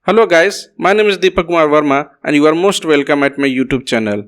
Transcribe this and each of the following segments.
Hello guys, my name is Deepak Kumar Verma and you are most welcome at my YouTube channel.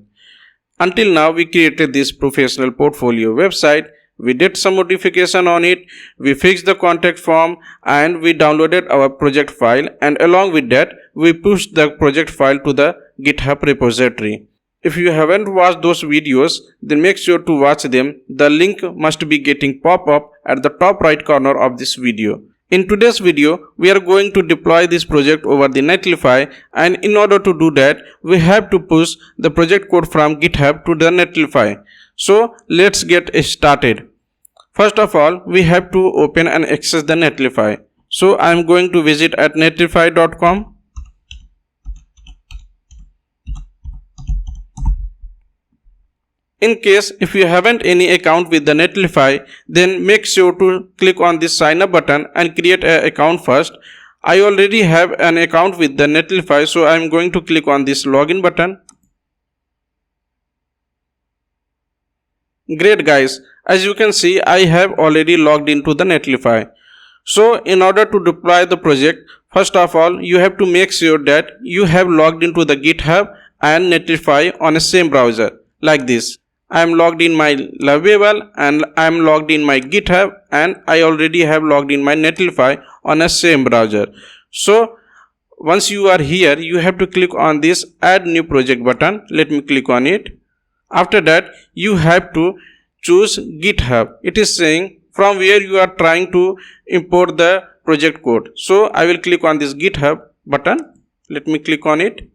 Until now we created this professional portfolio website, we did some modification on it, we fixed the contact form and we downloaded our project file, and along with that we pushed the project file to the GitHub repository. If you haven't watched those videos, then make sure to watch them. The link must be getting pop up at the top right corner of this video. In today's video, we are going to deploy this project over the Netlify, and in order to do that, we have to push the project code from GitHub to the Netlify. So let's get started. First of all, we have to open and access the Netlify. So I am going to visit at netlify.com. In case if you haven't any account with the Netlify, then make sure to click on this sign up button and create an account first. I already have an account with the Netlify, so I am going to click on this login button. Great guys, as you can see, I have already logged into the Netlify. So in order to deploy the project, first of all you have to make sure that you have logged into the GitHub and Netlify on the same browser like this. I am logged in my Lovable and I am logged in my GitHub, and I already have logged in my Netlify on the same browser. So once you are here, you have to click on this add new project button. Let me click on it. After that you have to choose GitHub. It is saying from where you are trying to import the project code. So I will click on this GitHub button. Let me click on it.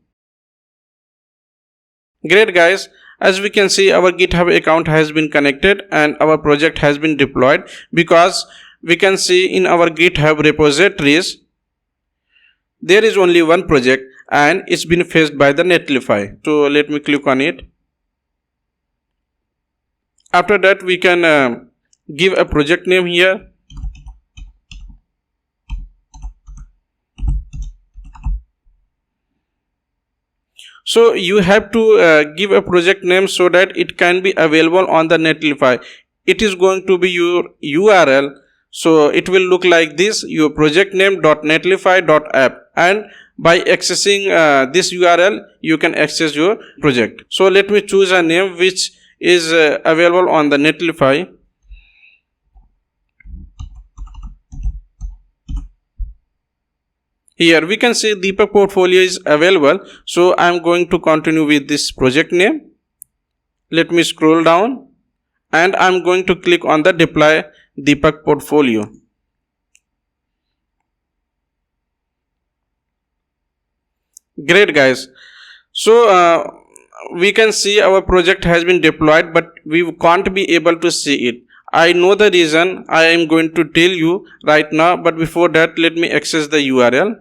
Great guys, as we can see, our GitHub account has been connected and our project has been deployed, because we can see in our GitHub repositories there is only one project and it's been fetched by the Netlify. So let me click on it. After that we can give a project name here. So you have to give a project name so that it can be available on the Netlify. It is going to be your URL. So it will look like this, your project name.netlify.app, and by accessing this URL you can access your project. So let me choose a name which is available on the Netlify. Here we can see Deepak portfolio is available, so I am going to continue with this project name. Let me scroll down and I am going to click on the deploy Deepak portfolio. Great guys, so we can see our project has been deployed, but we can't be able to see it. I know the reason. I am going to tell you right now, but before that let me access the URL.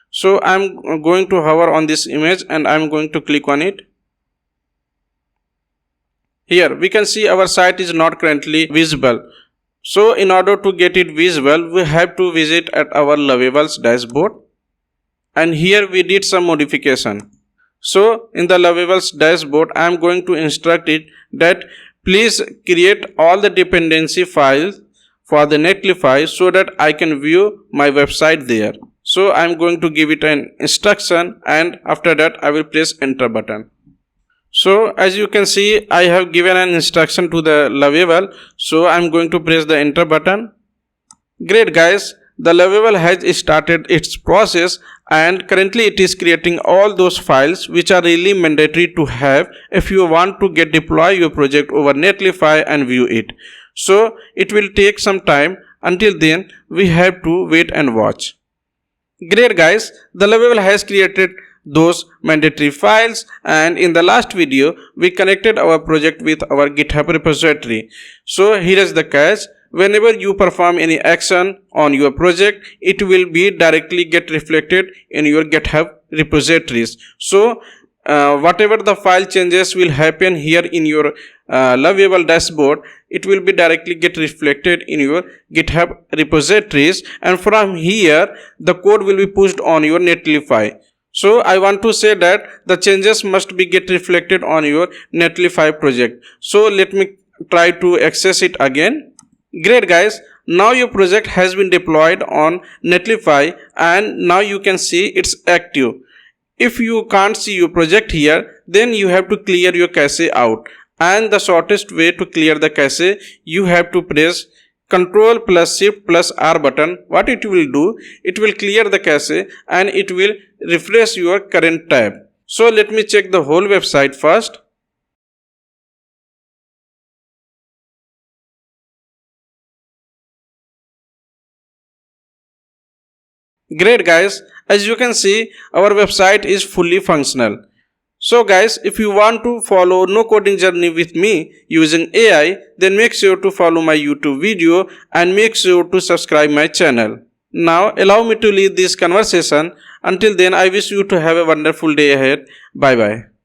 So I am going to hover on this image and I am going to click on it. Here we can see our site is not currently visible. So in order to get it visible, we have to visit at our Lovable's dashboard, and here we did some modification. So in the Lovable's dashboard, I am going to instruct it that please create all the dependency files for the Netlify so that I can view my website there. So I am going to give it an instruction, and after that I will press enter button. So as you can see, I have given an instruction to the Lovable, so I am going to press the enter button. Great guys, the Lovable has started its process and currently it is creating all those files which are really mandatory to have if you want to deploy your project over Netlify and view it. So it will take some time. Until then we have to wait and watch. Great guys, the Lovable has created those mandatory files, and in the last video we connected our project with our GitHub repository. So here is the catch. Whenever you perform any action on your project, it will be directly get reflected in your GitHub repositories. So whatever the file changes will happen here in your Lovable dashboard, it will be directly get reflected in your GitHub repositories, and from here the code will be pushed on your Netlify. So I want to say that the changes must be get reflected on your Netlify project. So let me try to access it again. Great guys, Now your project has been deployed on Netlify and now you can see it's active. If you can't see your project here, then you have to clear your cache out. And the shortest way to clear the cache, you have to press Ctrl plus Shift plus R button. What it will do, it will clear the cache and it will refresh your current tab. So let me check the whole website first. Great guys, as you can see, our website is fully functional. So guys, if you want to follow no coding journey with me using AI, then make sure to follow my YouTube video and make sure to subscribe my channel. Now allow me to lead this conversation. Until then, I wish you to have a wonderful day ahead. Bye bye.